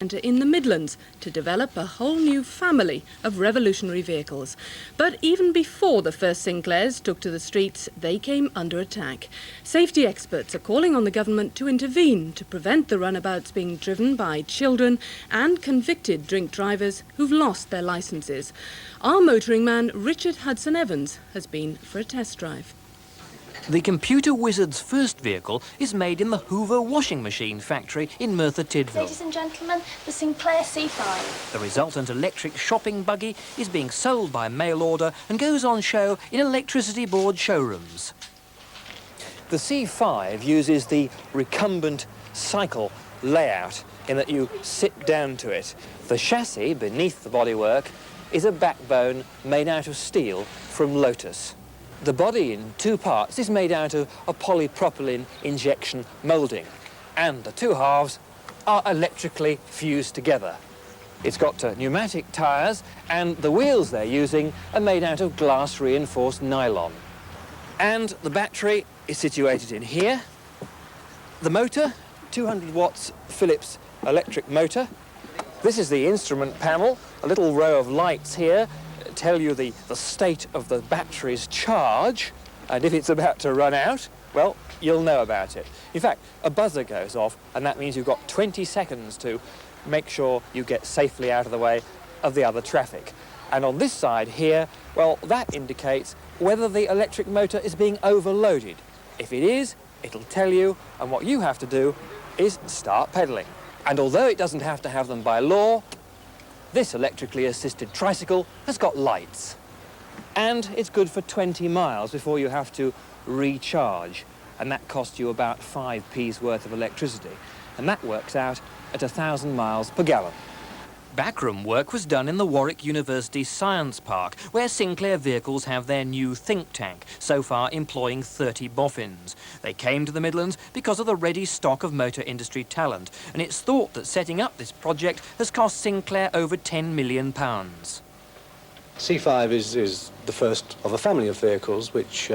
in the Midlands to develop a whole new family of revolutionary vehicles. But even before the first Sinclairs took to the streets, they came under attack. Safety experts are calling on the government to intervene to prevent the runabouts being driven by children and convicted drink drivers who've lost their licences. Our motoring man, Richard Hudson-Evans, has been for a test drive. The computer wizard's first vehicle is made in the Hoover washing machine factory in Merthyr Tydfil. Ladies and gentlemen, the Sinclair C5. The resultant electric shopping buggy is being sold by mail order and goes on show in electricity board showrooms. The C5 uses the recumbent cycle layout in that you sit down to it. The chassis beneath the bodywork is a backbone made out of steel from Lotus. The body in two parts is made out of a polypropylene injection moulding, and the two halves are electrically fused together. It's got pneumatic tyres, and the wheels they're using are made out of glass-reinforced nylon. And the battery is situated in here. The motor, 200 watts Philips electric motor. This is the instrument panel, a little row of lights here tell you the state of the battery's charge, and if it's about to run out, well, you'll know about it. In fact, a buzzer goes off, and that means you've got 20 seconds to make sure you get safely out of the way of the other traffic. And on this side here, well, that indicates whether the electric motor is being overloaded. If it is, it'll tell you, and what you have to do is start pedalling. And although it doesn't have to have them by law, this electrically assisted tricycle has got lights. And it's good for 20 miles before you have to recharge. And that costs you about 5p's worth of electricity. And that works out at 1,000 miles per gallon. Backroom work was done in the Warwick University Science Park, where Sinclair vehicles have their new think tank, so far employing 30 boffins. They came to the Midlands because of the ready stock of motor industry talent, and it's thought that setting up this project has cost Sinclair over £10 million. C5 is the first of a family of vehicles which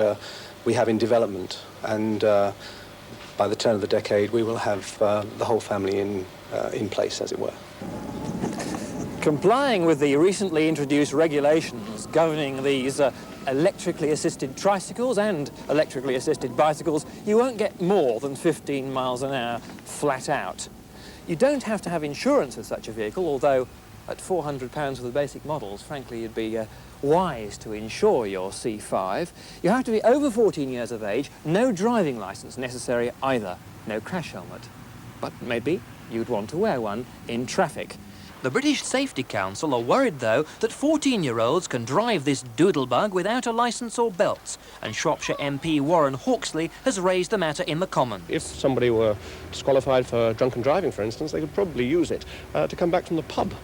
we have in development, and by the turn of the decade we will have the whole family in place, as it were. Complying with the recently introduced regulations governing these electrically assisted tricycles and electrically assisted bicycles, you won't get more than 15 miles an hour flat out. You don't have to have insurance with such a vehicle, although at £400 for the basic models, frankly, you'd be wise to insure your C5. You have to be over 14 years of age, no driving licence necessary either, no crash helmet. But maybe you'd want to wear one in traffic. The British Safety Council are worried, though, that 14-year-olds can drive this doodlebug without a licence or belts, and Shropshire MP Warren Hawksley has raised the matter in the Commons. If somebody were disqualified for drunken driving, for instance, they could probably use it to come back from the pub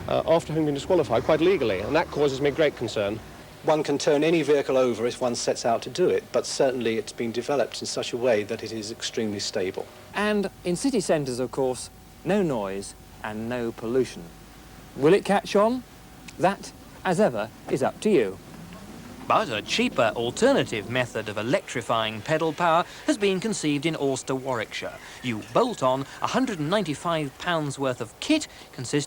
after having been disqualified quite legally, and that causes me great concern. One can turn any vehicle over if one sets out to do it, but certainly it's been developed in such a way that it is extremely stable. And in city centres, of course, no noise and no pollution. Will it catch on? That, as ever, is up to you. But a cheaper alternative method of electrifying pedal power has been conceived in Alcester, Warwickshire. You bolt on £195 worth of kit consisting